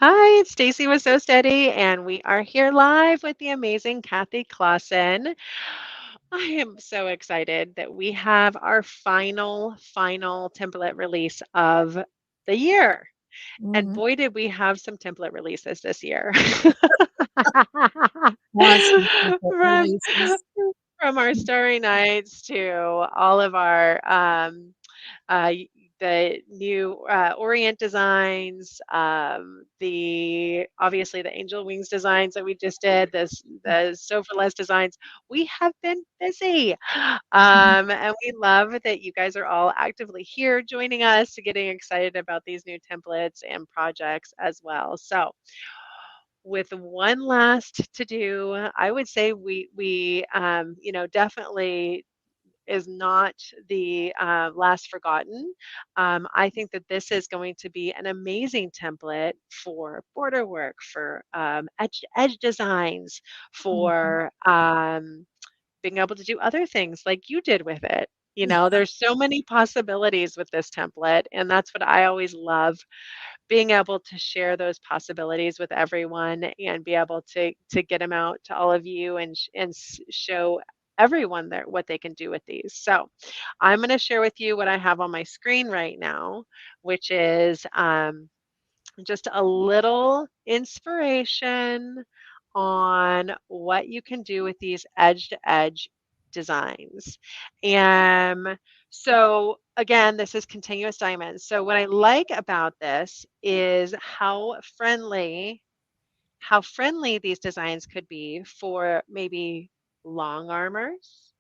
Hi, it's Stacy with So Steady, and we are here live with the amazing Kathy Clawson. I am so excited that we have our final template release of the year. And Mhm. boy, did we have some template releases this year. Awesome template From releases. from our Starry Nights to all of our the new Orient designs, the obviously the angel wings designs that we just did, the sofa designs. We have been busy, Mhm. and we love that you guys are all actively here joining us, getting excited about these new templates and projects as well. So with one last to do, I would say we definitely is not the last forgotten. I think that this is going to be an amazing template for border work, for edge designs, Mhm. for being able to do other things like you did with it. Yeah. There's so many possibilities with this template, and that's what I always love, being able to share those possibilities with everyone and be able to get them out to all of you and show everyone that what they can do with these. So I'm going to share with you what I have on my screen right now, which is just a little inspiration on what you can do with these edge to edge designs. And so again, this is continuous diamonds. So what I like about this is how friendly these designs could be for maybe long armors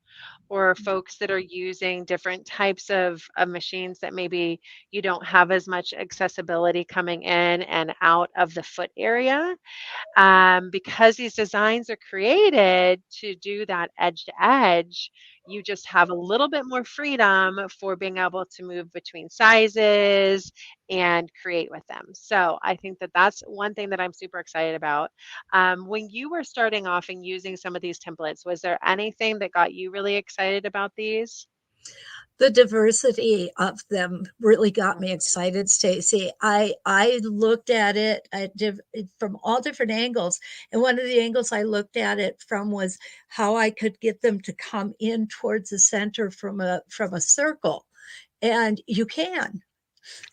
or folks that are using different types of machines that maybe you don't have as much accessibility coming in and out of the foot area, because these designs are created to do that edge to edge. You just have a little bit more freedom for being able to move between sizes and create with them. So I think that that's one thing that I'm super excited about. When you were starting off and using some of these templates, was there anything that got you really excited about these? The diversity of them really got me Mhm. excited, Stacy. I looked at it from all different angles, and one of the angles I looked at it from was how I could get them to come in towards the center from a circle, and you can.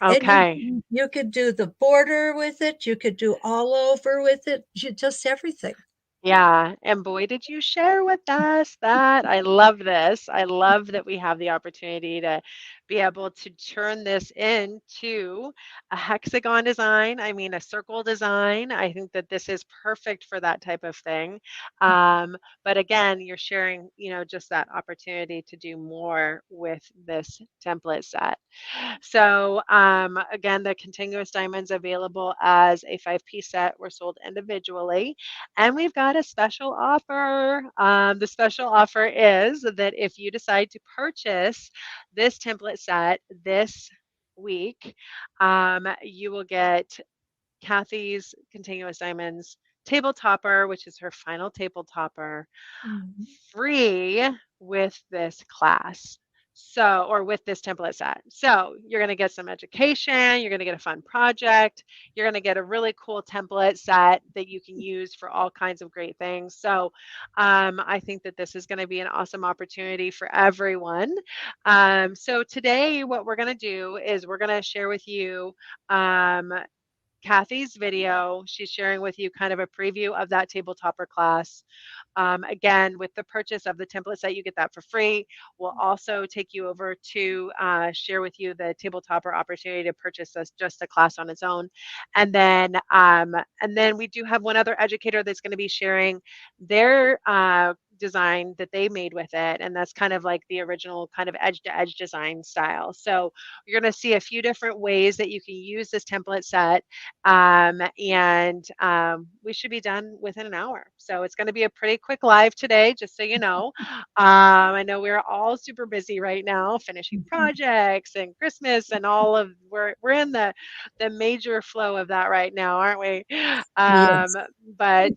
And Okay. you could do the border with it, you could do all over with it, just everything. Yeah, and boy, did you share with us that. I love this. I love that we have the opportunity to be able to turn this into a hexagon design. I mean, a circle design. I think that this is perfect for that type of thing. But again, you're sharing, just that opportunity to do more with this template set. So again, the continuous diamonds available as a five-piece set were sold individually. And we've got a special offer. The special offer is that if you decide to purchase this template set this week, you will get Kathy's Continuous Diamonds table topper, which is her final table topper, Mhm. free with this class. So, or with this template set. So, you're going to get some education, you're going to get a fun project, you're going to get a really cool template set that you can use for all kinds of great things. So, I think that this is going to be an awesome opportunity for everyone. So, today, what we're going to do is we're going to share with you. Kathy's video. She's sharing with you kind of a preview of that table topper class. Again, with the purchase of the template set, you get that for free. We'll also take you over to share with you the table topper opportunity to purchase this, just the class on its own. And then we do have one other educator that's going to be sharing their design that they made with it, and that's kind of like the original kind of edge to edge design style. So you're going to see a few different ways that you can use this template set, and we should be done within an hour. So it's going to be a pretty quick live today, just so you know. I know we're all super busy right now, finishing Mhm. projects and Christmas and all of we're in the major flow of that right now, aren't we? Um, Yes. but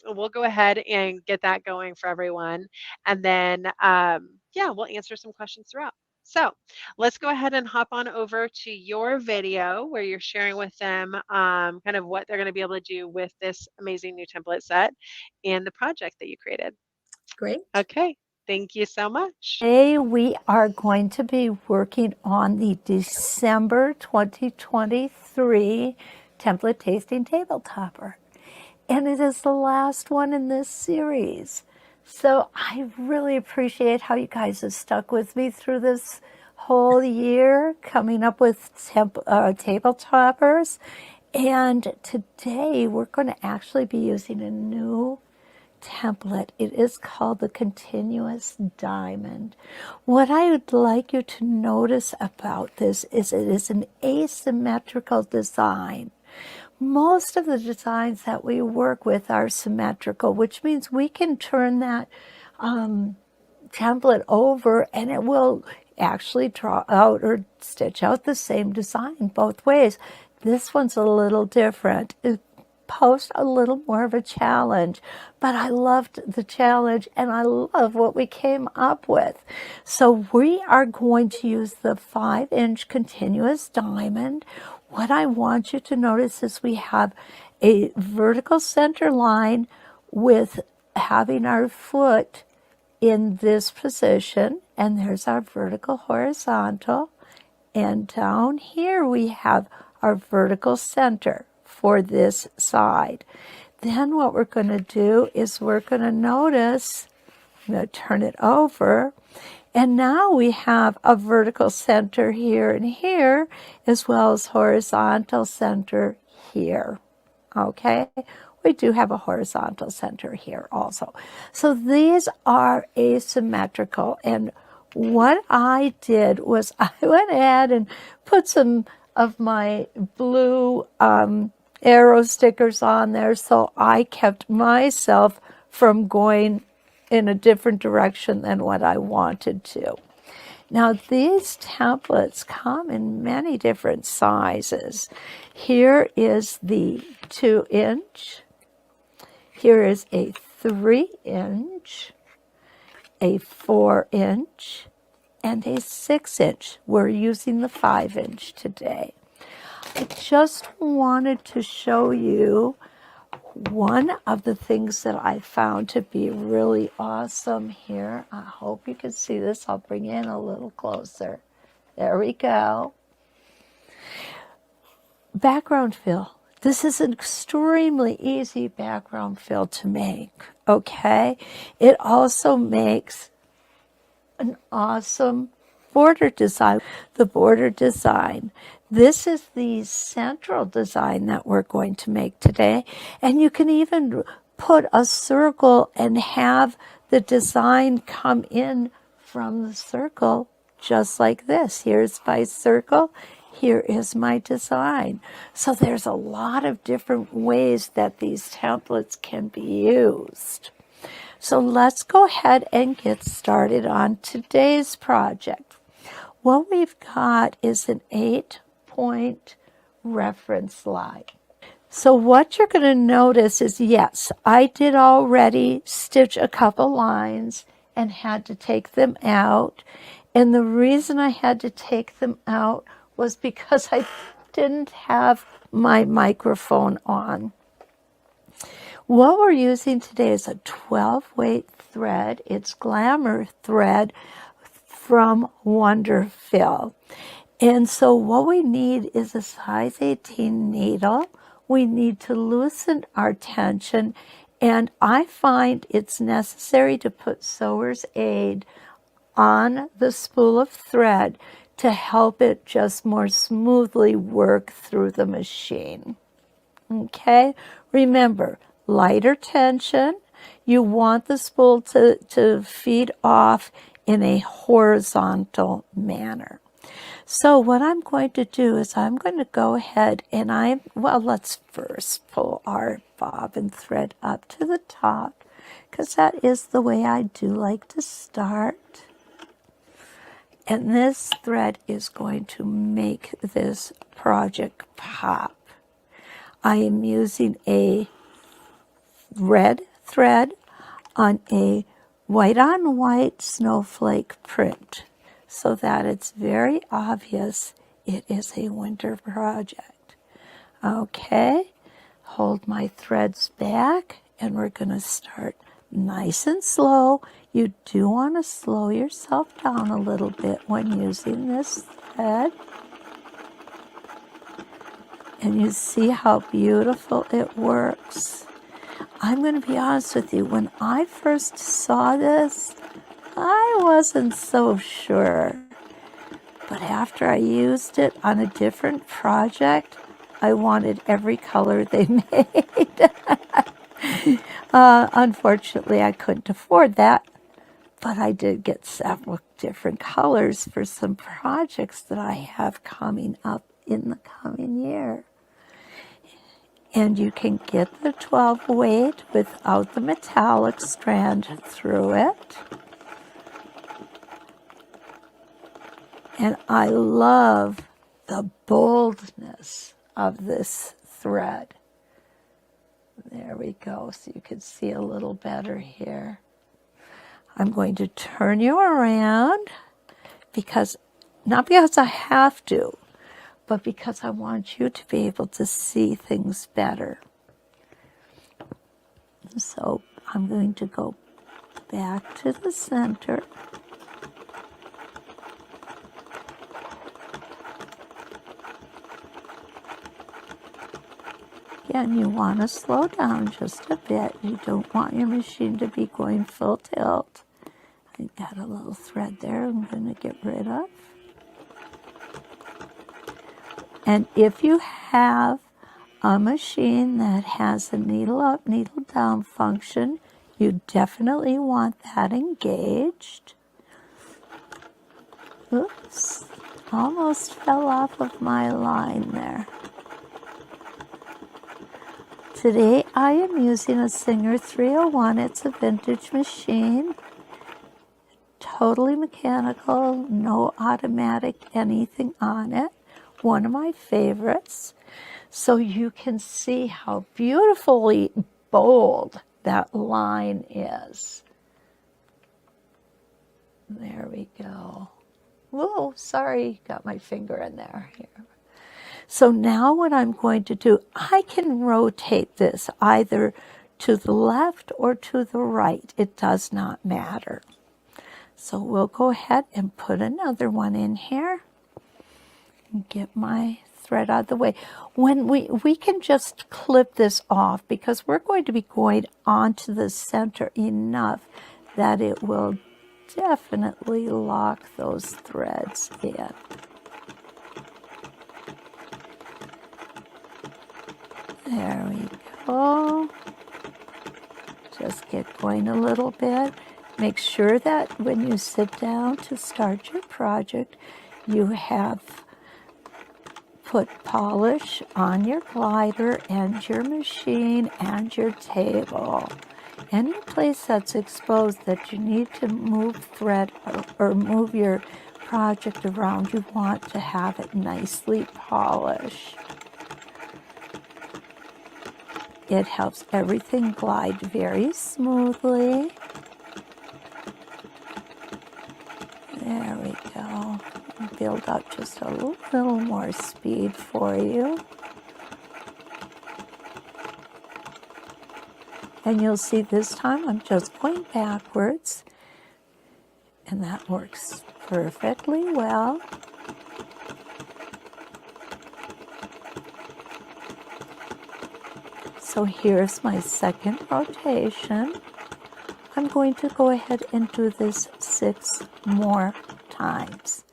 we'll go ahead and get that going for everyone, and then yeah, we'll answer some questions throughout. So let's go ahead and hop on over to your video where you're sharing with them kind of what they're going to be able to do with this amazing new template set and the project that you created. Great. Okay, thank you so much. Today we are going to be working on the December 2023 template tasting table topper. And it is the last one in this series. So I really appreciate how you guys have stuck with me through this whole year, coming up with table toppers. And today we're going to actually be using a new template. It is called the Continuous Diamond. What I would like you to notice about this is it is an asymmetrical design. Most of the designs that we work with are symmetrical, which means we can turn that template over and it will actually draw out or stitch out the same design both ways. This one's a little different. It posed a little more of a challenge, but I loved the challenge and I love what we came up with. So we are going to use the 5-inch continuous diamond. What I want you to notice is we have a vertical center line with having our foot in this position, and there's our vertical horizontal, and down here we have our vertical center for this side. Then what we're going to do is we're going to notice, I'm going to turn it over, and now we have a vertical center here and here, as well as horizontal center here. Okay, we do have a horizontal center here also. So these are asymmetrical, and what I did was I went ahead and put some of my blue arrow stickers on there, so I kept myself from going in a different direction than what I wanted to. Now these templates come in many different sizes. Here is the 2-inch, here is a 3-inch, a 4-inch, and a 6-inch. We're using the 5-inch today. I just wanted to show you one of the things that I found to be really awesome here. I hope you can see this. I'll bring in a little closer. There we go. Background fill. This is an extremely easy background fill to make, okay? It also makes an awesome border design. The border design. This is the central design that we're going to make today. And you can even put a circle and have the design come in from the circle just like this. Here's my circle. Here is my design. So there's a lot of different ways that these templates can be used. So let's go ahead and get started on today's project. What we've got is an 8-point reference line. So what you're going to notice is, yes, I did already stitch a couple lines and had to take them out. And the reason I had to take them out was because I didn't have my microphone on. What we're using today is a 12-weight thread. It's Glamour thread from Wonderfill. And so what we need is a size 18 needle. We need to loosen our tension, and I find it's necessary to put sewer's aid on the spool of thread to help it just more smoothly work through the machine. Okay, remember, lighter tension. You want the spool to feed off in a horizontal manner. So what I'm going to do is I'm going to go ahead and let's first pull our bobbin thread up to the top, because that is the way I do like to start. And this thread is going to make this project pop. I am using a red thread on a white on white snowflake print. so that it's very obvious it is a winter project. Okay, hold my threads back, and we're going to start nice and slow. You do want to slow yourself down a little bit when using this thread. And you see how beautiful it works. I'm going to be honest with you, when I first saw this, I wasn't so sure. But after I used it on a different project, I wanted every color they made. Unfortunately, I couldn't afford that, but I did get several different colors for some projects that I have coming up in the coming year. And you can get the 12 weight without the metallic strand through it. And I love the boldness of this thread. There we go, so you can see a little better here. I'm going to turn you around not because I have to, but because I want you to be able to see things better. So I'm going to go back to the center. Again, you want to slow down just a bit. You don't want your machine to be going full tilt. I got a little thread there I'm going to get rid of. And if you have a machine that has a needle up, needle down function, you definitely want that engaged. Oops, almost fell off of my line there. Today I am using a Singer 301. It's a vintage machine, totally mechanical, no automatic anything on it. One of my favorites. So you can see how beautifully bold that line is. There we go. Whoa, sorry, got my finger in there. Here. So now what I'm going to do, I can rotate this either to the left or to the right. It does not matter. So we'll go ahead and put another one in here. And get my thread out of the way. When we can just clip this off because we're going to be going onto the center enough that it will definitely lock those threads in. There we go. Just get going a little bit. Make sure that when you sit down to start your project, you have put polish on your glider and your machine and your table. Any place that's exposed that you need to move thread or move your project around, you want to have it nicely polished. It helps everything glide very smoothly. There we go. Build up just a little more speed for you. And you'll see this time I'm just going backwards. And that works perfectly well. So here's my second rotation. I'm going to go ahead and do this 6 more times.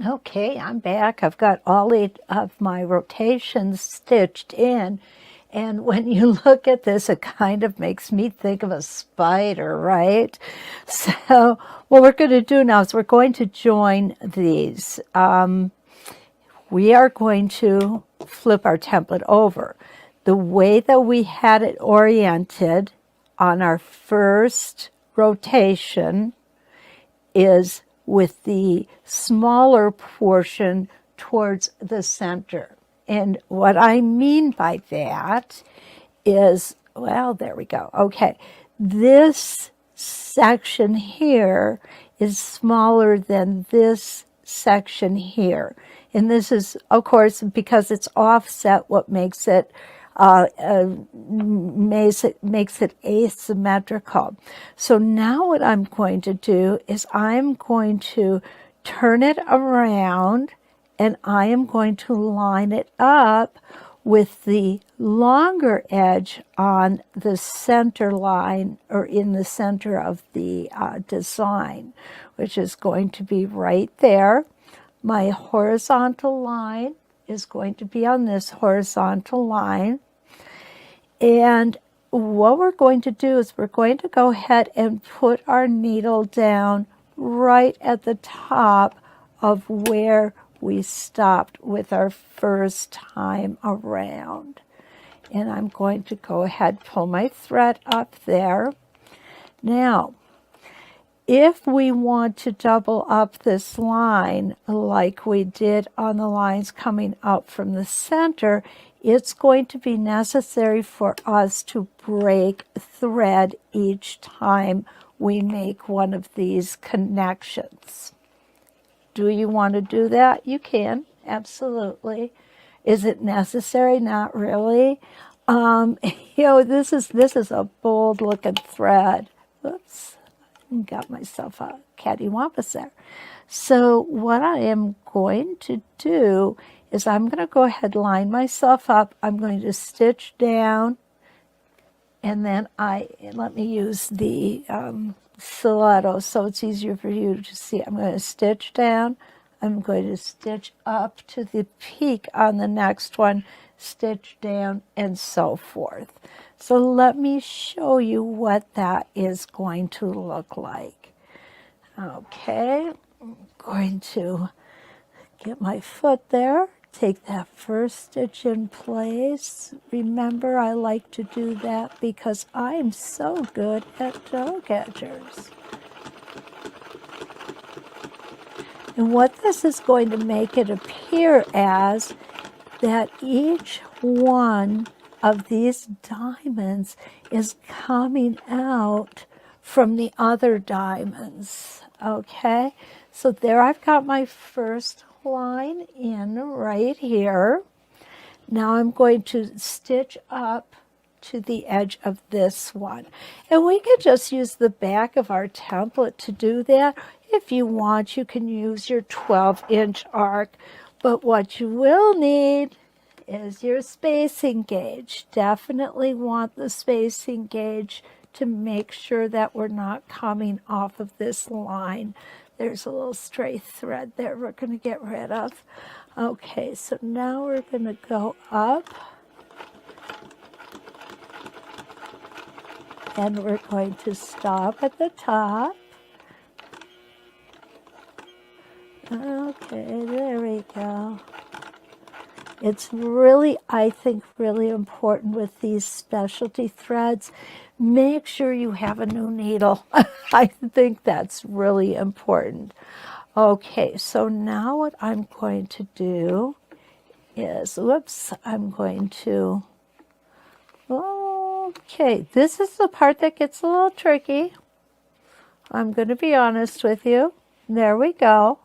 Okay, I'm back. I've got all 8 of my rotations stitched in. And when you look at this, it kind of makes me think of a spider, right? So what we're going to do now is we're going to join these. We are going to flip our template over. The way that we had it oriented on our first rotation is with the smaller portion towards the center. And what I mean by that is, well, there we go. Okay, this section here is smaller than this section here. And this is, of course, because it's offset, what makes it makes it asymmetrical. So now what I'm going to do is I'm going to turn it around, and I am going to line it up with the longer edge on the center line, or in the center of the design, which is going to be right there. My horizontal line is going to be on this horizontal line. And what we're going to do is we're going to go ahead and put our needle down right at the top of where we stopped with our first time around. And I'm going to go ahead, pull my thread up there. Now, if we want to double up this line like we did on the lines coming up from the center, it's going to be necessary for us to break thread each time we make one of these connections. Do you want to do that? You can, absolutely. Is it necessary? Not really. This is a bold looking thread. Oops, got myself a cattywampus there. So what I am going to do is I'm going to go ahead, line myself up. I'm going to stitch down, and then let me use the stiletto so it's easier for you to see. I'm going to stitch down. I'm going to stitch up to the peak on the next one, stitch down, and so forth. So let me show you what that is going to look like. Okay, I'm going to get my foot there, take that first stitch in place. Remember, I like to do that because I'm so good at toe catchers. And what this is going to make it appear as that each one of these diamonds is coming out from the other diamonds. Okay, so there I've got my first line in right here. Now I'm going to stitch up to the edge of this one. And we could just use the back of our template to do that. If you want, you can use your 12-inch arc. But what you will need is your spacing gauge. Definitely want the spacing gauge to make sure that we're not coming off of this line. There's a little stray thread there we're going to get rid of. Okay, so now we're going to go up, and we're going to stop at the top. Okay, there we go. It's really, I think, really important with these specialty threads. Make sure you have a new needle. I think that's really important. Okay, so now what I'm going to do is, okay, this is the part that gets a little tricky. I'm going to be honest with you. There we go.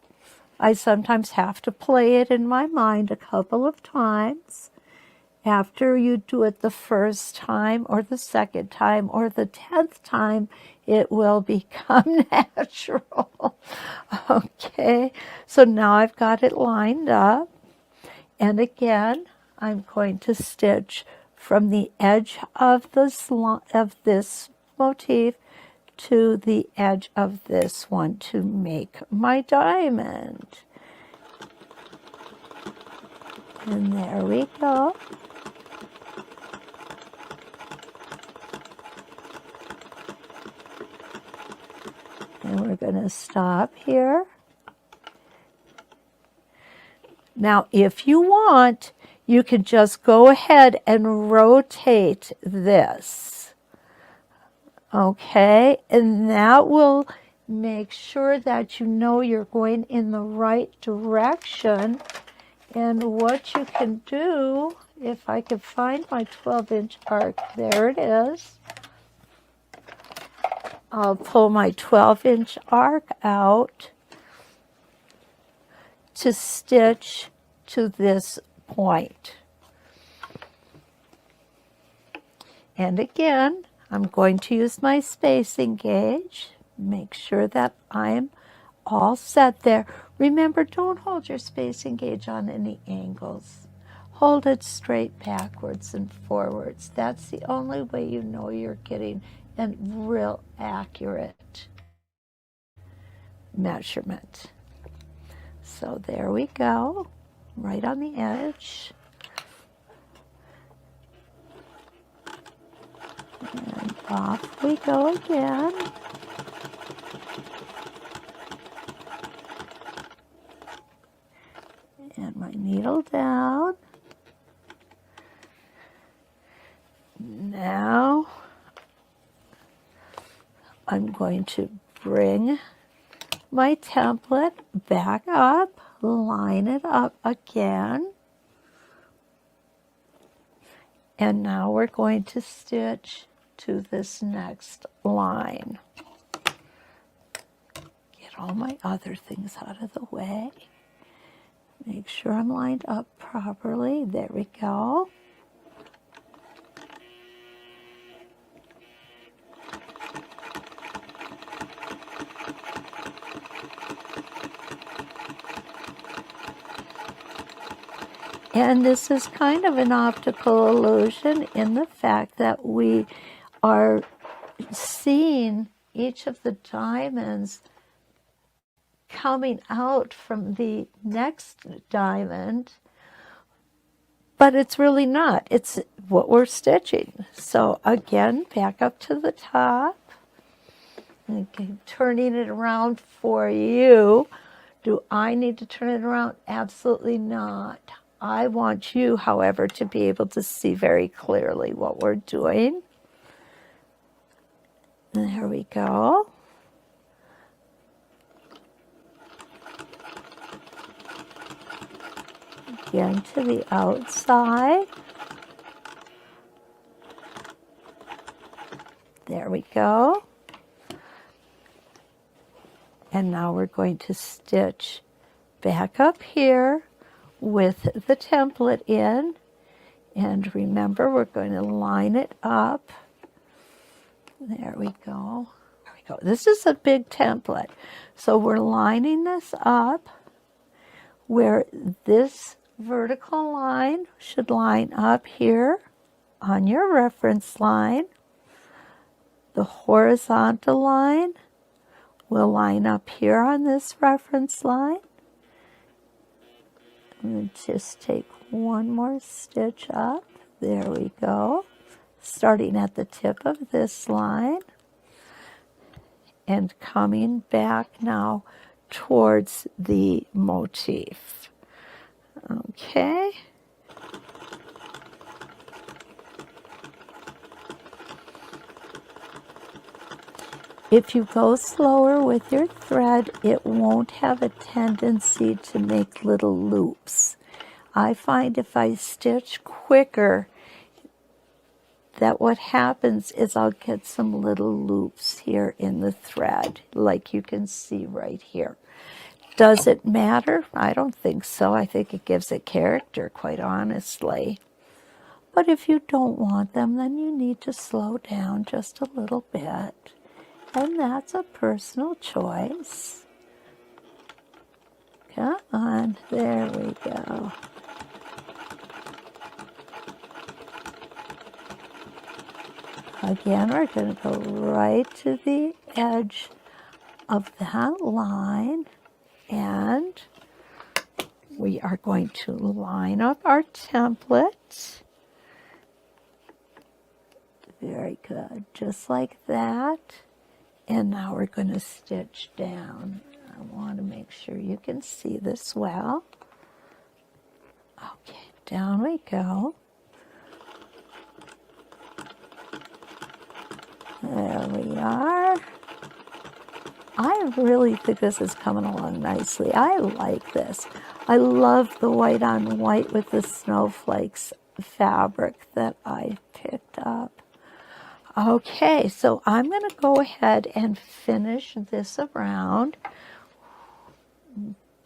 I sometimes have to play it in my mind a couple of times. After you do it the first time or the second time or the 10th time, it will become natural. Okay, so now I've got it lined up. And again, I'm going to stitch from the edge of this motif to the edge of this one to make my diamond. And there we go. And we're going to stop here. Now, if you want, you can just go ahead and rotate this. Okay, and that will make sure that you know you're going in the right direction. And what you can do, if I could find my 12-inch arc, there it is. I'll pull my 12-inch arc out to stitch to this point. And again, I'm going to use my spacing gauge. Make sure that I'm all set there. Remember, don't hold your spacing gauge on any angles. Hold it straight backwards and forwards. That's the only way you know you're getting a real accurate measurement. So there we go, right on the edge. And off we go again. And my needle down. Now I'm going to bring my template back up, line it up again. And now we're going to stitch to this next line. Get all my other things out of the way. Make sure I'm lined up properly. There we go. And this is kind of an optical illusion in the fact that we are seeing each of the diamonds coming out from the next diamond, but it's really not. It's what we're stitching. So again, back up to the top. And keep turning it around for you. Do I need to turn it around? Absolutely not. I want you, however, to be able to see very clearly what we're doing. There we go. Again to the outside. There we go. And now we're going to stitch back up here with the template in. And remember, we're going to line it up. There we go. There we go. This is a big template. So we're lining this up where this vertical line should line up here on your reference line. The horizontal line will line up here on this reference line. And just take one more stitch up. There we go. Starting at the tip of this line and coming back now towards the motif. Okay. If you go slower with your thread, it won't have a tendency to make little loops. I find if I stitch quicker, that what happens is I'll get some little loops here in the thread, like you can see right here. Does it matter? I don't think so. I think it gives it character, quite honestly. But if you don't want them, then you need to slow down just a little bit. And that's a personal choice. Come on, there we go. Again, we're going to go right to the edge of that line, and we are going to line up our template. Very good, just like that. And now we're going to stitch down. I want to make sure you can see this well. Okay, down we go. There we are. I really think this is coming along nicely. I like this. I love the white on white with the snowflakes fabric that I picked up. Okay, so I'm going to go ahead and finish this around.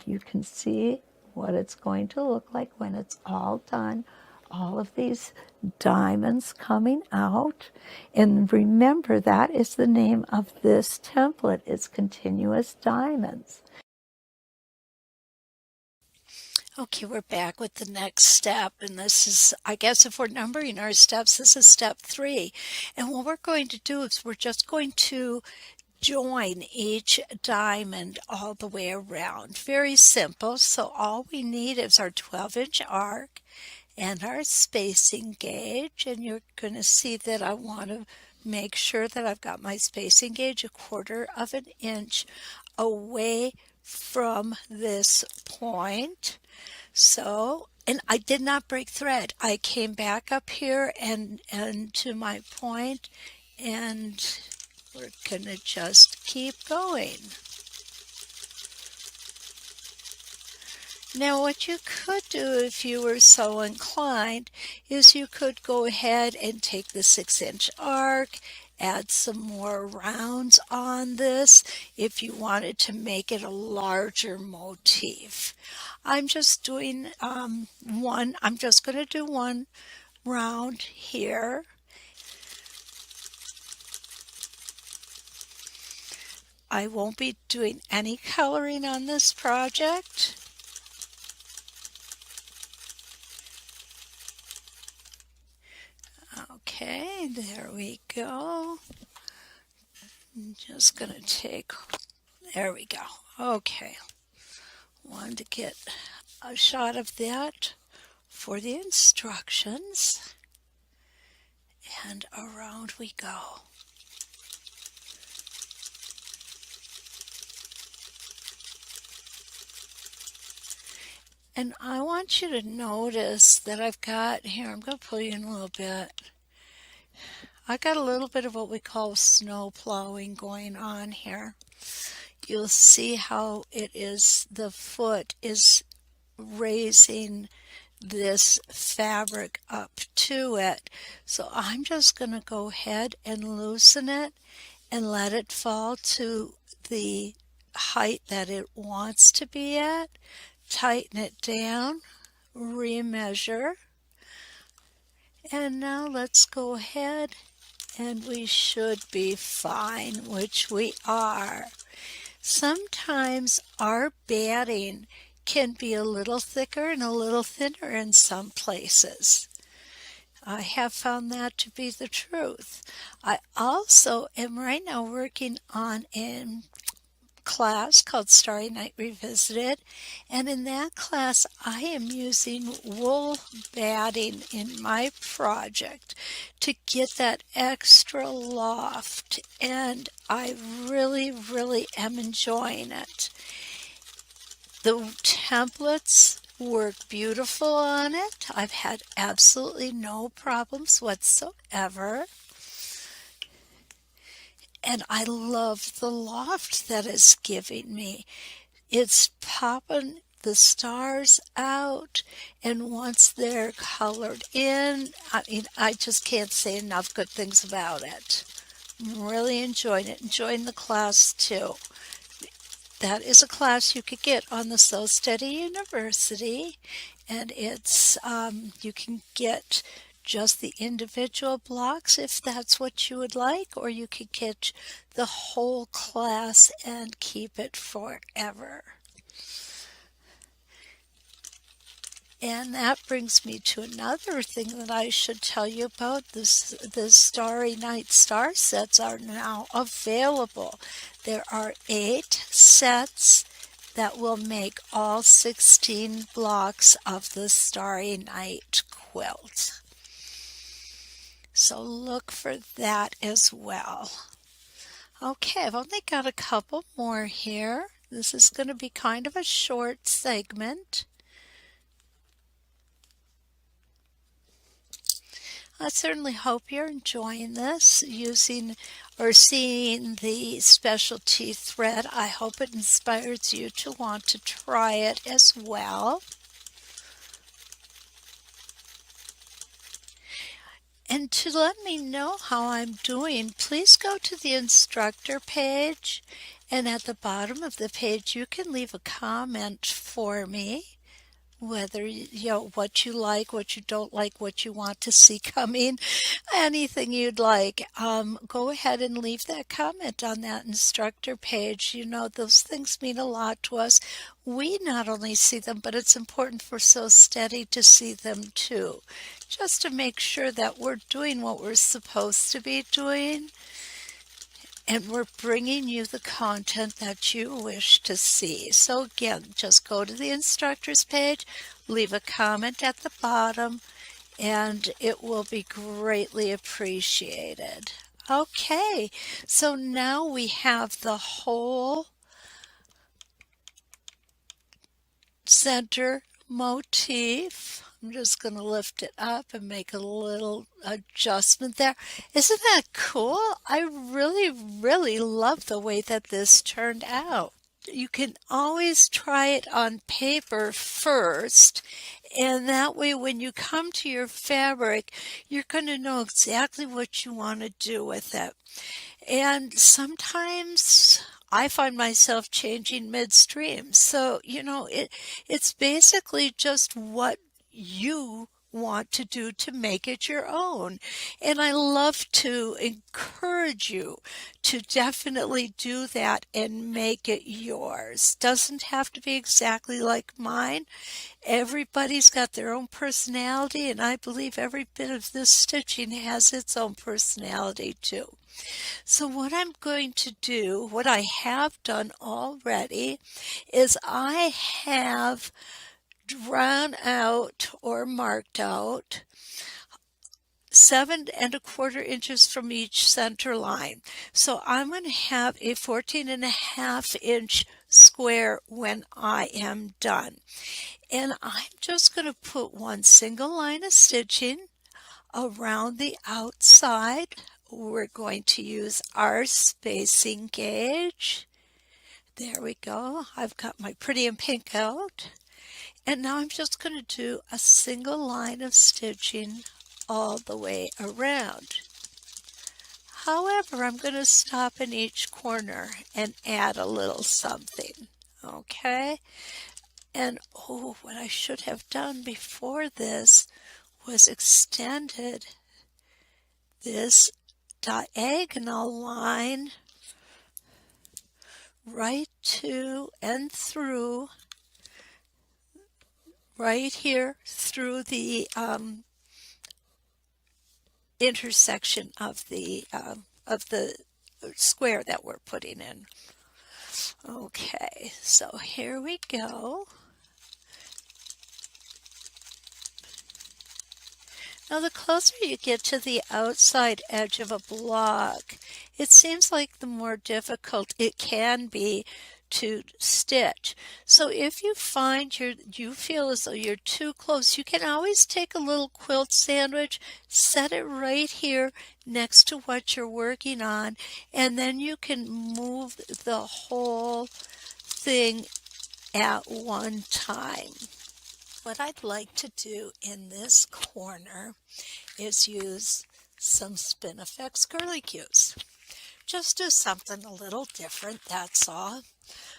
You can see what it's going to look like when it's all done. All of these diamonds coming out. And remember, that is the name of this template. It's Continuous Diamonds. Okay, we're back with the next step, and this is, I guess if we're numbering our steps, this is step 3. And what we're going to do is we're just going to join each diamond all the way around. Very simple. So all we need is our 12-inch arc and our spacing gauge, and you're going to see that I want to make sure that I've got my spacing gauge 1/4 of an inch away from this point. So, and I did not break thread. I came back up here and to my point, and we're going to just keep going. Now, what you could do if you were so inclined is you could go ahead and take the 6-inch arc, add some more rounds on this if you wanted to make it a larger motif. I'm just doing I'm just going to do one round here. I won't be doing any coloring on this project. Okay, there we go. I'm just going to take, there we go. Okay, wanted to get a shot of that for the instructions. And around we go. And I want you to notice that I've got here, I'm going to pull you in a little bit. I got a little bit of what we call snow plowing going on here. You'll see how it is, the foot is raising this fabric up to it. So I'm just going to go ahead and loosen it and let it fall to the height that it wants to be at. Tighten it down, remeasure, and now let's go ahead and we should be fine, which we are. Sometimes our batting can be a little thicker and a little thinner in some places. I have found that to be the truth. I also am right now working on a class called Starry Night Revisited, and in that class I am using wool batting in my project to get that extra loft, and I really am enjoying it. The templates work beautiful on it. I've had absolutely no problems whatsoever. And I love the loft that it's giving me. It's popping the stars out, and once they're colored in, I mean, I just can't say enough good things about it. I'm really enjoying it, enjoying the class too. That is a class you could get on the Sew Steady University, and it's you can get just the individual blocks if that's what you would like, or you could get the whole class and keep it forever. And that brings me to another thing that I should tell you about. The Starry Night Star sets are now available. There are 8 sets that will make all 16 blocks of the Starry Night quilt. So look for that as well. Okay, I've only got a couple more here. This is going to be kind of a short segment. I certainly hope you're enjoying this, using or seeing the specialty thread. I hope it inspires you to want to try it as well. And to let me know how I'm doing, please go to the instructor page, and at the bottom of the page you can leave a comment for me, whether what you like, what you don't like, what you want to see coming, anything you'd like. Go ahead and leave that comment on that instructor page. Those things mean a lot to us. We not only see them, but it's important for So Steady to see them too, just to make sure that we're doing what we're supposed to be doing, and we're bringing you the content that you wish to see. So again, just go to the instructors page, leave a comment at the bottom, and it will be greatly appreciated. Okay, so now we have the whole center motif. I'm just going to lift it up and make a little adjustment there. Isn't that cool? I really, really love the way that this turned out. You can always try it on paper first, and that way when you come to your fabric, you're going to know exactly what you want to do with it. And sometimes I find myself changing midstream. So, it's basically just what you want to do to make it your own. And I love to encourage you to definitely do that and make it yours. Doesn't have to be exactly like mine. Everybody's got their own personality, and I believe every bit of this stitching has its own personality too. So what I'm going to do, what I have done already, is I have drawn out or marked out 7¼ inches from each center line. So I'm going to have a 14½ inch square when I am done. And I'm just going to put one single line of stitching around the outside. We're going to use our spacing gauge. There we go. I've got my pretty in pink out. And now I'm just going to do a single line of stitching all the way around. However, I'm going to stop in each corner and add a little something. Okay? And what I should have done before this was extended this diagonal line right to and through, right here through the intersection of the square that we're putting in. Okay, so here we go. Now, the closer you get to the outside edge of a block, it seems like the more difficult it can be to stitch. So if you find you feel as though you're too close, you can always take a little quilt sandwich, set it right here next to what you're working on, and then you can move the whole thing at one time. What I'd like to do in this corner is use some Spinifex curly cues. Just do something a little different, that's all.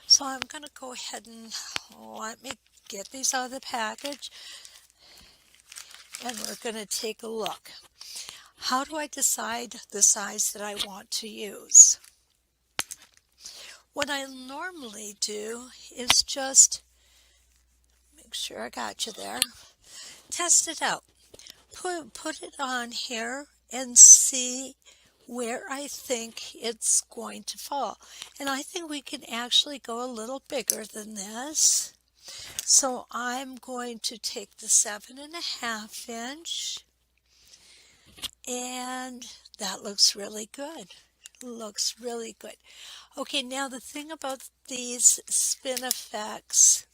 So I'm going to go ahead and let me get these out of the package, and we're going to take a look. How do I decide the size that I want to use? What I normally do is just make sure I got you there. Test it out. Put it on here and see where I think it's going to fall. And I think we can actually go a little bigger than this. So I'm going to take the 7½ inch, and that looks really good. Looks really good. Okay, now the thing about these Spinifex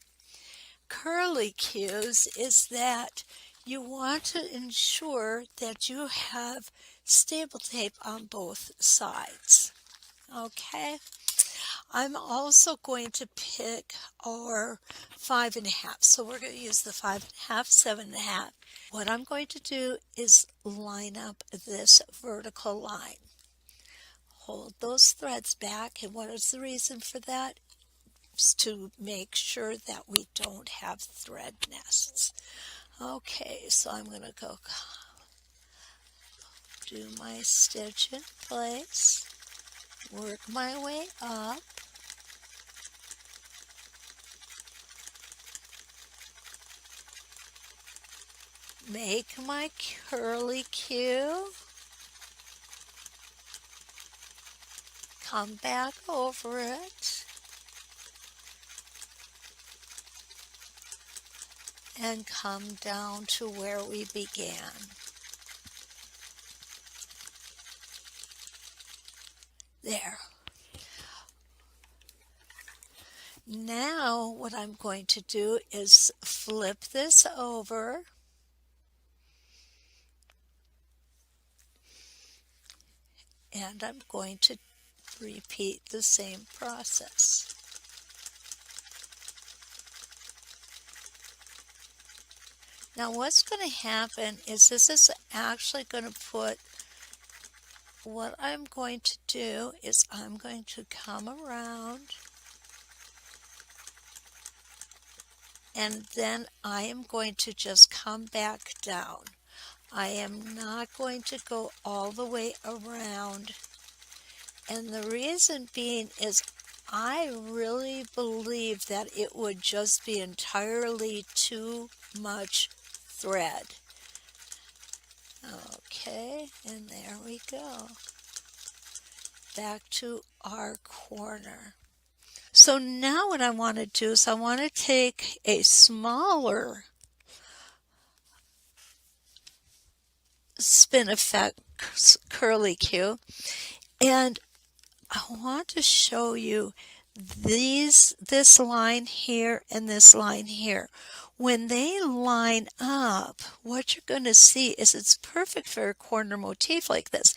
curly cues is that you want to ensure that you have staple tape on both sides. Okay, I'm also going to pick our 5½. So we're going to use the 5½, 7½, what I'm going to do is line up this vertical line. Hold those threads back, and what is the reason for that? It's to make sure that we don't have thread nests. Okay, so I'm going to go do my stitch in place, work my way up, make my curly Q, come back over it, and come down to where we began. There. Now what I'm going to do is flip this over and I'm going to repeat the same process. Now what's going to happen is this is actually going to put, what I'm going to do is I'm going to come around and then I am going to just come back down. I am not going to go all the way around. And the reason being is I really believe that it would just be entirely too much thread. Okay, and there we go. Back to our corner. So now what I want to do is I want to take a smaller spin effect curly Q, and I want to show you this line here and this line here. When they line up, what you're going to see is it's perfect for a corner motif like this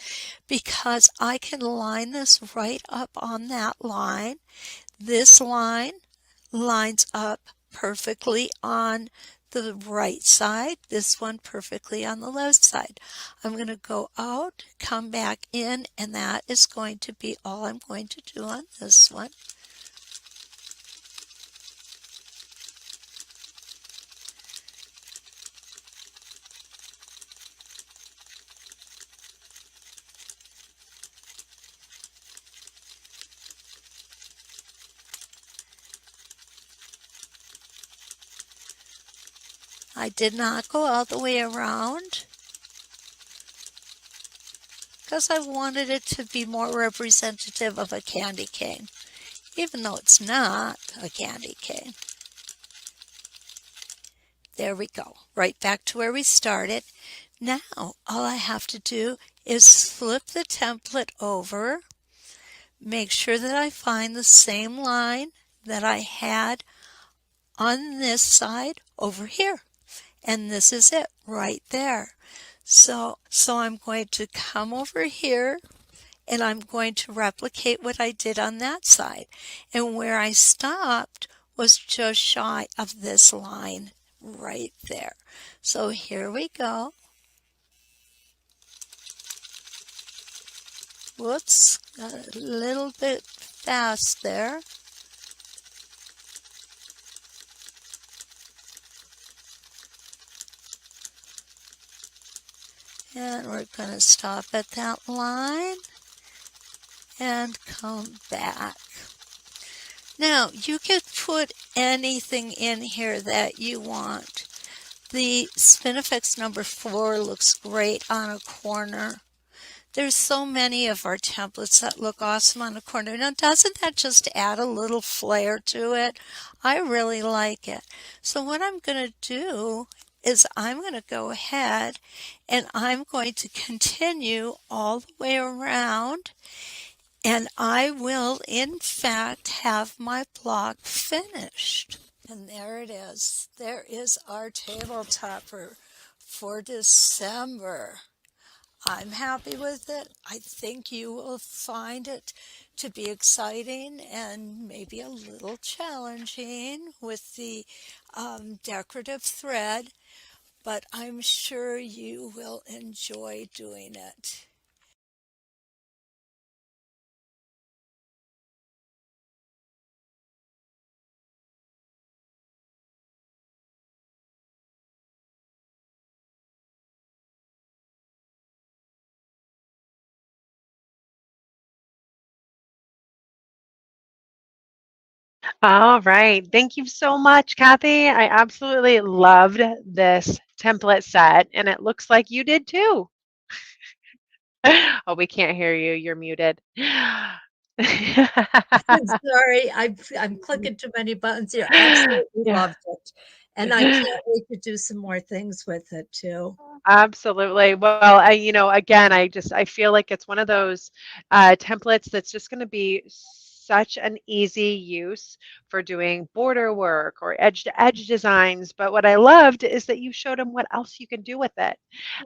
because I can line this right up on that line. This line lines up perfectly on the right side, this one perfectly on the left side. I'm going to go out, come back in, and that is going to be all I'm going to do on this one. I did not go all the way around because I wanted it to be more representative of a candy cane, even though it's not a candy cane. There we go, right back to where we started. Now, all I have to do is flip the template over, make sure that I find the same line that I had on this side over here. And this is it right there. So I'm going to come over here and I'm going to replicate what I did on that side. And where I stopped was just shy of this line right there. So here we go. Whoops, got a little bit fast there. And we're going to stop at that line and come back. Now, you could put anything in here that you want. The Spinifex number 4 looks great on a corner. There's so many of our templates that look awesome on a corner. Now, doesn't that just add a little flair to it? I really like it. So what I'm going to do is I'm going to go ahead and I'm going to continue all the way around, and I will in fact have my block finished. And there it is. There is our table topper for December. I'm happy with it. I think you will find it to be exciting and maybe a little challenging with the decorative thread. but I'm sure you will enjoy doing it. All right. Thank you so much, Kathy. I absolutely loved this template set, and it looks like you did too. Oh, we can't hear you. You're muted. I'm sorry, I'm clicking too many buttons here. Absolutely Yeah. loved it, and I can't wait to do some more things with it too. Absolutely. Well, again, I feel like it's one of those templates that's just going to be such an easy use for doing border work or edge to edge designs. But what I loved is that you showed them what else you can do with it.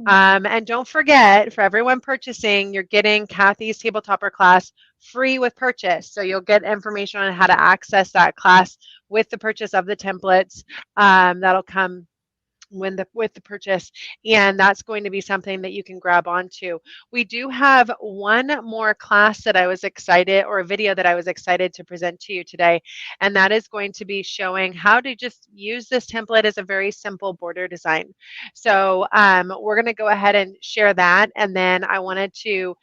Mm. And don't forget, for everyone purchasing, you're getting Kathy's tabletopper class free with purchase. So you'll get information on how to access that class with the purchase of the templates. That'll come with the purchase, and that's going to be something that you can grab onto. We do have one more class that I was excited, or a video that I was excited to present to you today, and that is going to be showing how to just use this template as a very simple border design. So we're going to go ahead and share that, and then I wanted to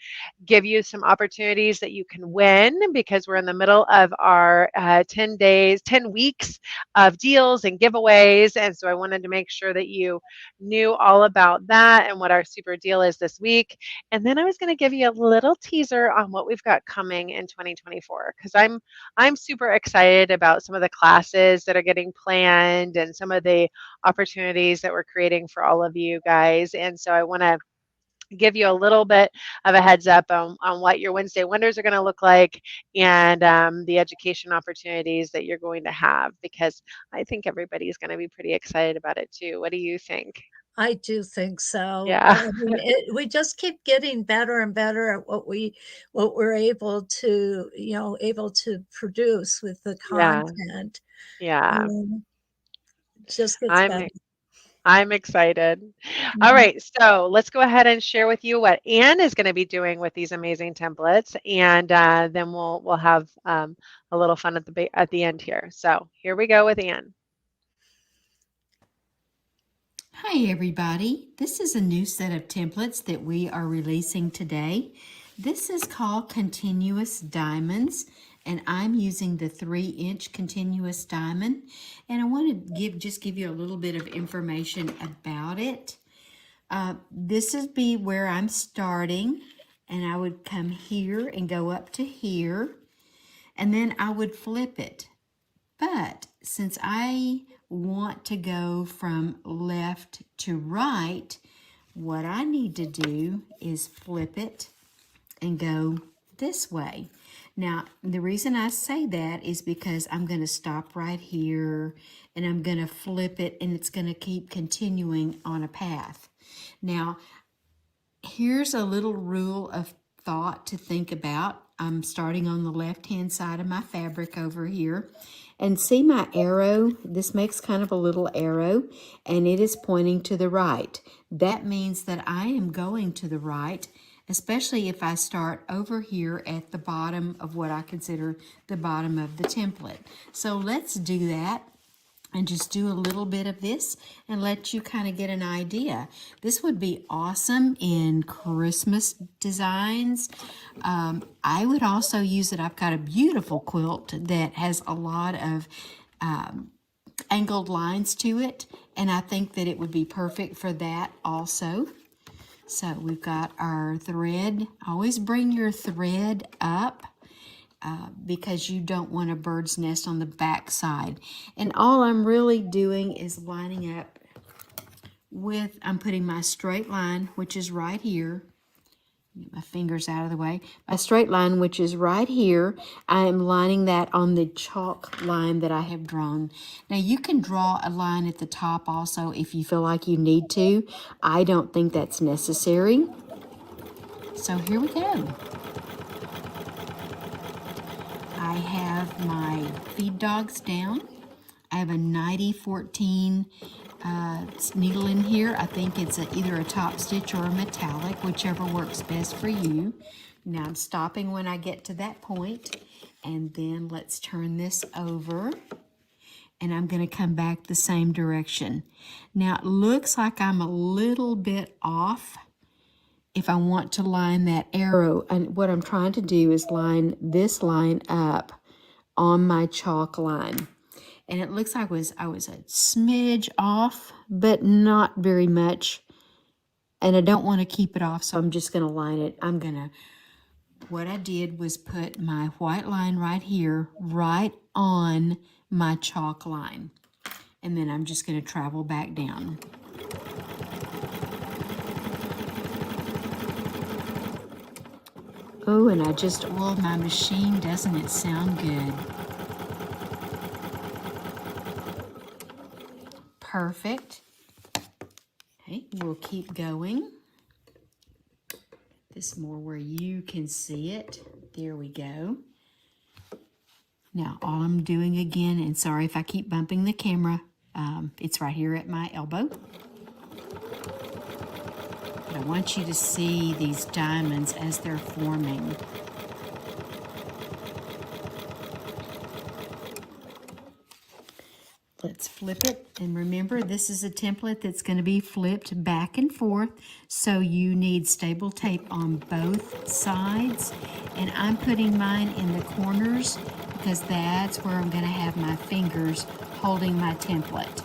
give you some opportunities that you can win, because we're in the middle of our 10 days, 10 weeks of deals and giveaways. And so I wanted to make sure that you knew all about that and what our super deal is this week. And then I was going to give you a little teaser on what we've got coming in 2024, because I'm super excited about some of the classes that are getting planned and some of the opportunities that we're creating for all of you guys. And so I want to give you a little bit of a heads up on what your Wednesday Wonders are going to look like, and the education opportunities that you're going to have, because I think everybody's going to be pretty excited about it too. What do you think? I do think so. Yeah. I mean, we just keep getting better and better at what we're able to, able to produce with the Yeah. content. Yeah. Um, just gets I'm better. I'm excited. All Mhm. right, so let's go ahead and share with you what Anne is going to be doing with these amazing templates, and then we'll have a little fun at the end here. So here we go with Anne. Hi everybody, this is a new set of templates that we are releasing today. This is called Continuous Diamonds, and I'm using the 3-inch continuous diamond, and I want to give you a little bit of information about it. This would be where I'm starting, and I would come here and go up to here, and then I would flip it. But since I want to go from left to right, what I need to do is flip it and go this way. Now, the reason I say that is because I'm going to stop right here and I'm going to flip it, and it's going to keep continuing on a path. Now, here's a little rule of thought to think about. I'm starting on the left-hand side of my fabric over here. And see my arrow? This makes kind of a little arrow, and it is pointing to the right. That means that I am going to the right, especially if I start over here at the bottom of what I consider the bottom of the template. So let's do that and just do a little bit of this and let you kind of get an idea. This would be awesome in Christmas designs. I would also use it. I've got a beautiful quilt that has a lot of angled lines to it, and I think that it would be perfect for that also. So we've got our thread. Always bring your thread up, because you don't want a bird's nest on the back side. And all I'm really doing is lining up with, I'm putting my straight line, which is right here. Get my fingers out of the way. My straight line, which is right here, I am lining that on the chalk line that I have drawn. Now you can draw a line at the top also if you feel like you need to. I don't think that's necessary. So here we go. I have my feed dogs down. I have a 90-14 needle in here. I think it's either a top stitch or a metallic, whichever works best for you. Now I'm stopping when I get to that point, and then let's turn this over, and I'm going to come back the same direction. Now it looks like I'm a little bit off if I want to line that arrow, and what I'm trying to do is line this line up on my chalk line. And it looks like I was a smidge off, but not very much. And I don't want to keep it off, so I'm just going to line it. What I did was put my white line right here, right on my chalk line. And then I'm just going to travel back down. Oh, and I just oiled my machine. Doesn't it sound good? Perfect. Okay, we'll keep going. This more where you can see it. There we go. Now, all I'm doing again, and sorry if I keep bumping the camera, it's right here at my elbow. But I want you to see these diamonds as they're forming. Let's flip it, and remember this is a template that's going to be flipped back and forth, so you need stable tape on both sides, and I'm putting mine in the corners because that's where I'm going to have my fingers holding my template.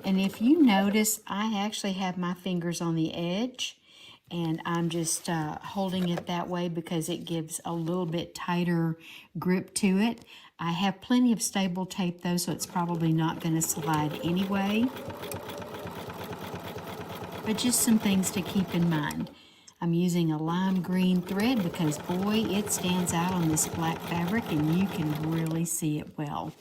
And if you notice, I actually have my fingers on the edge, and I'm just holding it that way because it gives a little bit tighter grip to it. I have plenty of stable tape though, so it's probably not going to slide anyway. But just some things to keep in mind. I'm using a lime green thread because boy, it stands out on this black fabric and you can really see it well.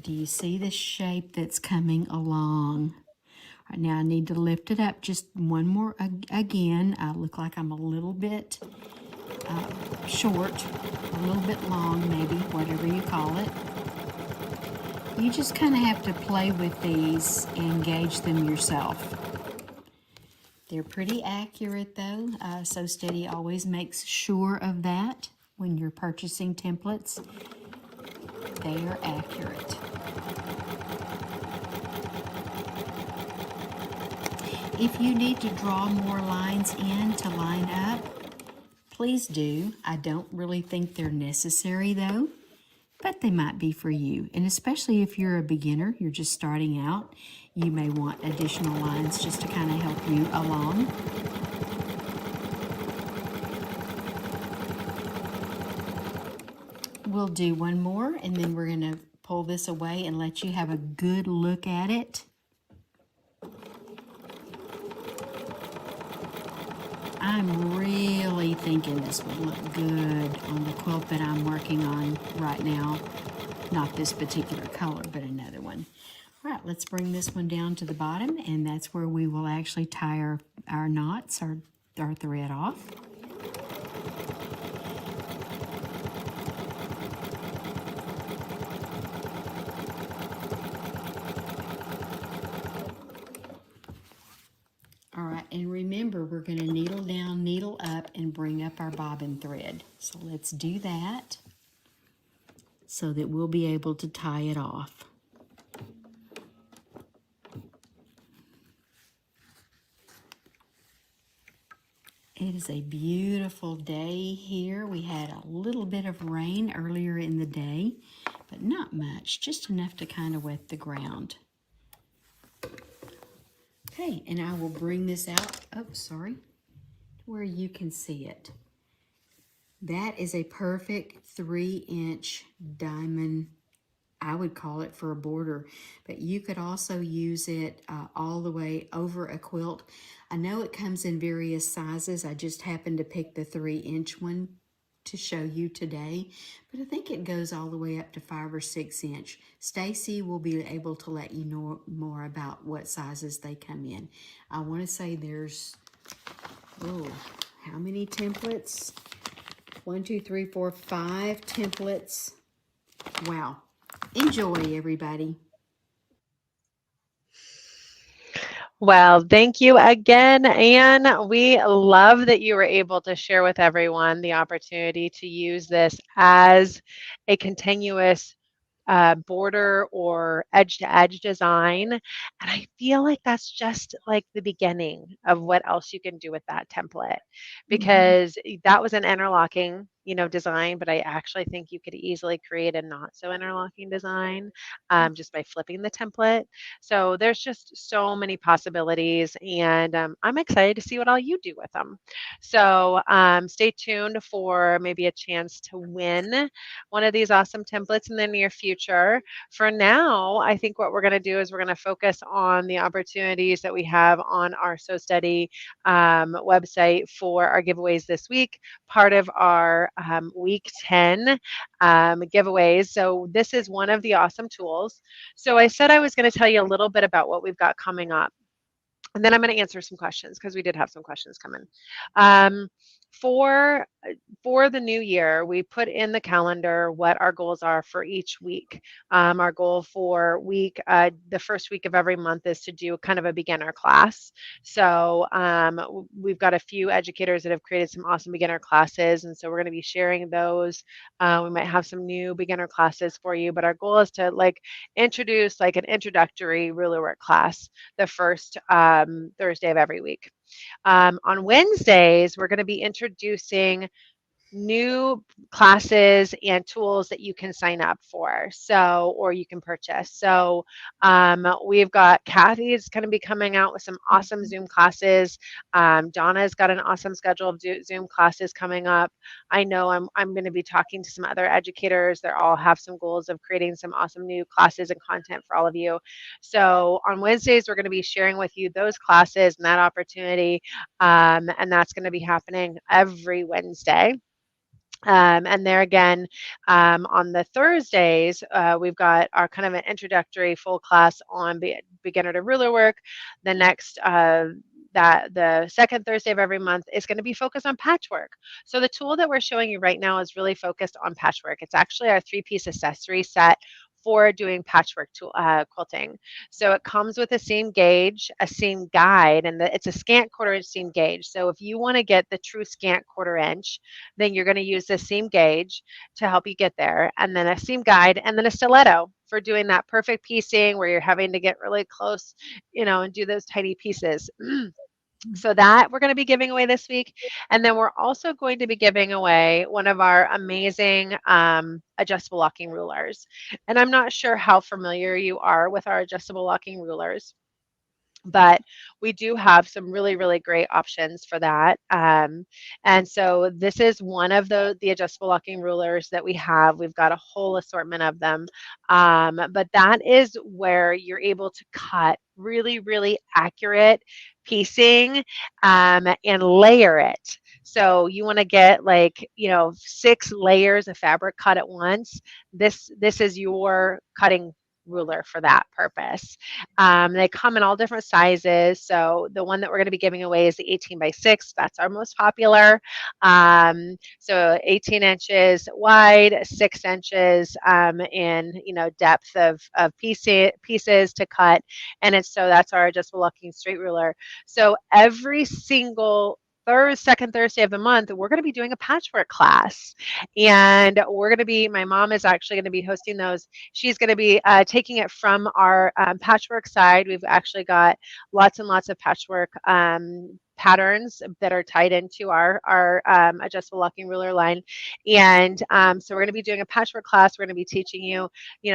Do you see the shape that's coming along? All right, now I need to lift it up just one more again. I look like I'm a little bit short, a little bit long maybe, whatever you call it. You just kind of have to play with these and gauge them yourself. They're pretty accurate though. So Steady always makes sure of that when you're purchasing templates. They are accurate. If you need to draw more lines in to line up, please do. I don't really think they're necessary though, but they might be for you. And especially if you're a beginner, you're just starting out, you may want additional lines just to kind of help you along. We'll do one more and then we're going to pull this away and let you have a good look at it. I'm really thinking this would look good on the quilt that I'm working on right now. Not this particular color, but another one. All right, let's bring this one down to the bottom, and that's where we will actually tie our knots, our thread off. All right, and remember, we're going to needle down, needle up, and bring up our bobbin thread. So let's do that so that we'll be able to tie it off. It is a beautiful day here. We had a little bit of rain earlier in the day, but not much, just enough to kind of wet the ground. Okay, and I will bring this out, oh, sorry, to where you can see it. That is a perfect 3-inch diamond, I would call it, for a border, but you could also use it all the way over a quilt. I know it comes in various sizes. I just happened to pick the 3-inch one to show you today, but I think it goes all the way up to 5 or 6 inch. Stacy will be able to let you know more about what sizes they come in. I want to say there's, oh, how many templates? 1, 2, 3, 4, 5 templates. Wow. Enjoy, everybody. Well, thank you again, Anne. We love that you were able to share with everyone the opportunity to use this as a continuous border or edge to edge design. And I feel like that's just like the beginning of what else you can do with that template, Mhm. because that was an interlocking, design, but I actually think you could easily create a not so interlocking design just by flipping the template. So there's just so many possibilities, and I'm excited to see what all you do with them. So stay tuned for maybe a chance to win one of these awesome templates in the near future. For now, I think what we're going to do is we're going to focus on the opportunities that we have on our So Steady website for our giveaways this week, part of our week 10 giveaways. So this is one of the awesome tools. So I said I was going to tell you a little bit about what we've got coming up. And then I'm going to answer some questions because we did have some questions come in. Um, for the new year, we put in the calendar what our goals are for each week. Our goal for the first week of every month is to do kind of a beginner class. So we've got a few educators that have created some awesome beginner classes, and so we're going to be sharing those. We might have some new beginner classes for you, but our goal is to introduce an introductory ruler work class the first Thursday of every week. On Wednesdays, we're going to be introducing new classes and tools that you can sign up for, or you can purchase. So we've got Kathy's going to be coming out with some awesome Mhm. Zoom classes. Donna's got an awesome schedule of Zoom classes coming up. I know I'm going to be talking to some other educators. They all have some goals of creating some awesome new classes and content for all of you. So on Wednesdays, we're going to be sharing with you those classes and that opportunity, and that's going to be happening every Wednesday. And there again, on the Thursdays, we've got our kind of an introductory full class on beginner to ruler work. The next, that the second Thursday of every month is going to be focused on patchwork. So the tool that we're showing you right now is really focused on patchwork. It's actually our 3-piece accessory set for doing patchwork quilting. So it comes with a seam gauge, a seam guide, and it's a scant 1/4 inch seam gauge. So if you want to get the true scant 1/4 inch, then you're going to use the seam gauge to help you get there, and then a seam guide, and then a stiletto for doing that perfect piecing where you're having to get really close, and do those tiny pieces. So that we're going to be giving away this week. And then we're also going to be giving away one of our amazing adjustable locking rulers. And I'm not sure how familiar you are with our adjustable locking rulers, but we do have some really, really great options for that. And so this is one of the adjustable locking rulers that we have. We've got a whole assortment of them. But that is where you're able to cut really, really accurate piecing and layer it. So you want to get 6 layers of fabric cut at once. This is your cutting ruler for that purpose. They come in all different sizes. So the one that we're going to be giving away is the 18x6. That's our most popular. So 18 inches wide, 6 inches in depth of pieces to cut, and that's our adjustable locking straight ruler. So every single second Thursday of the month, we're going to be doing a patchwork class, and my mom is actually going to be hosting those. She's going to be taking it from our patchwork side. We've actually got lots and lots of patchwork patterns that are tied into our adjustable locking ruler line. And so we're going to be doing a patchwork class. We're going to be teaching you,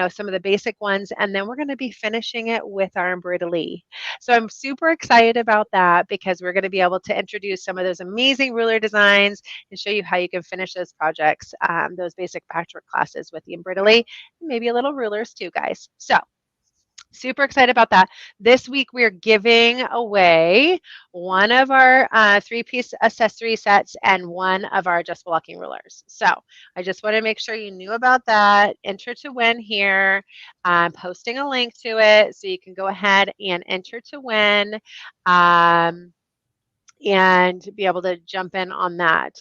some of the basic ones, and then we're going to be finishing it with our embroidery. So I'm super excited about that because we're going to be able to introduce some of those amazing ruler designs and show you how you can finish those projects, those basic patchwork classes with the embroidery, and maybe a little rulers too, guys. So super excited about that. This week we're giving away one of our 3-piece accessory sets and one of our adjustable locking rulers. So I just want to make sure you knew about that. Enter to win here. I'm posting a link to it so you can go ahead and enter to win. And be able to jump in on that.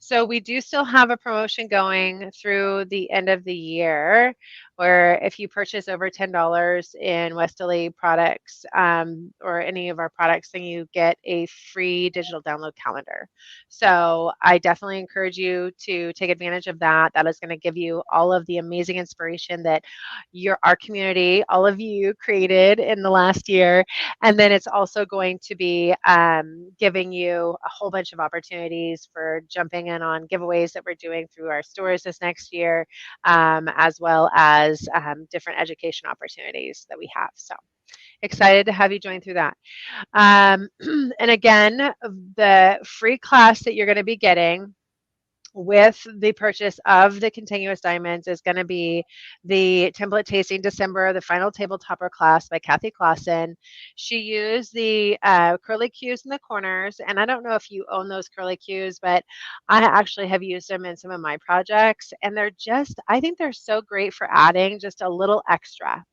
So we do still have a promotion going through the end of the year, where if you purchase over $10 in Westerly products or any of our products, then you get a free digital download calendar. So I definitely encourage you to take advantage of that. That is going to give you all of the amazing inspiration that our community, all of you created in the last year. And then it's also going to be giving you a whole bunch of opportunities for jumping in on giveaways that we're doing through our stores this next year, as well as different education opportunities that we have. So excited to have you join through that. And again, the free class that you're going to be getting with the purchase of the continuous diamonds is going to be the template tasting December, the final table topper class by Kathy CLAWSON. She used the curly cues in the corners, and I don't know if you own those curly cues, but I actually have used them in some of my projects, and I think they're so great for adding just a little extra,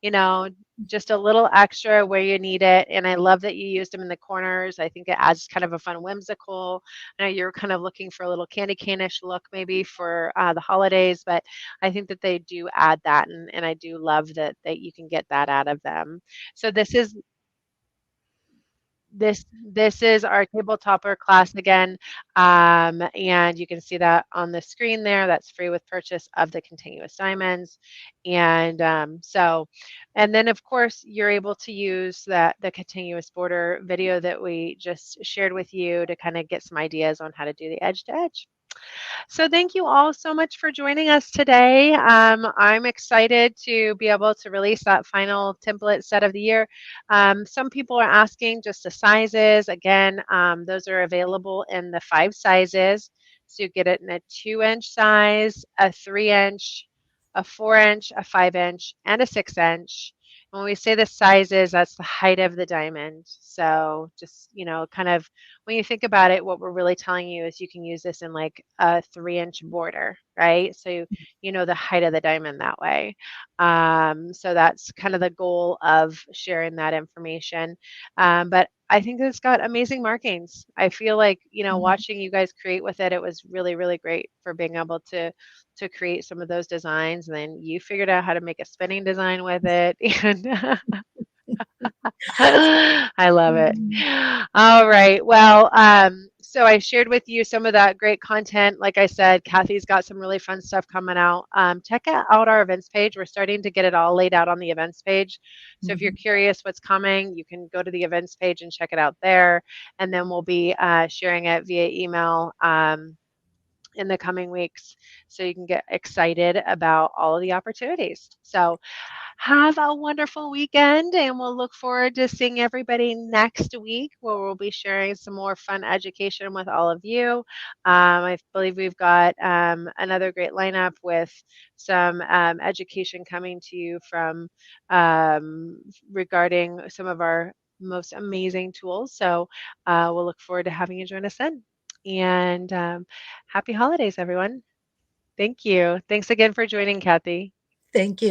you know, just a little extra where you need it. And I love that you used them in the corners. I think it adds kind of a fun whimsical. I know you're kind of looking for a little candy cane-ish look maybe for the holidays, but I think that they do add that, and I do love that you can get that out of them. So this is our table topper class again, and you can see that on the screen there. That's free with purchase of the continuous diamonds, and and then of course you're able to use the continuous border video that we just shared with you to kind of get some ideas on how to do the edge to edge. So thank you all so much for joining us today. I'm excited to be able to release that final template set of the year. Some people are asking just the sizes. Again, those are available in the 5 sizes. So you get it in a 2-inch size, a 3-inch, a 4-inch, a 5-inch, and a 6-inch. When we say the sizes, that's the height of the diamond. So just, kind of when you think about it, what we're really telling you is you can use this in like a 3-inch border, right? So you know the height of the diamond that way. So that's kind of the goal of sharing that information. But I think it's got amazing markings. I feel like, watching you guys create with it, it was really, really great for being able to create some of those designs. And then you figured out how to make a spinning design with it. And I love it. Mhm. All right. Well, so I shared with you some of that great content. Like I said, Kathy's got some really fun stuff coming out. Check out our events page. We're starting to get it all laid out on the events page. So if you're Mhm. curious what's coming, you can go to the events page and check it out there. And then we'll be sharing it via email. In the coming weeks, so you can get excited about all of the opportunities. So, have a wonderful weekend, and we'll look forward to seeing everybody next week where we'll be sharing some more fun education with all of you. I believe we've got another great lineup with some education coming to you from regarding some of our most amazing tools. So we'll look forward to having you join us then. And happy holidays, everyone. Thank you. Thanks again for joining, Kathy. Thank you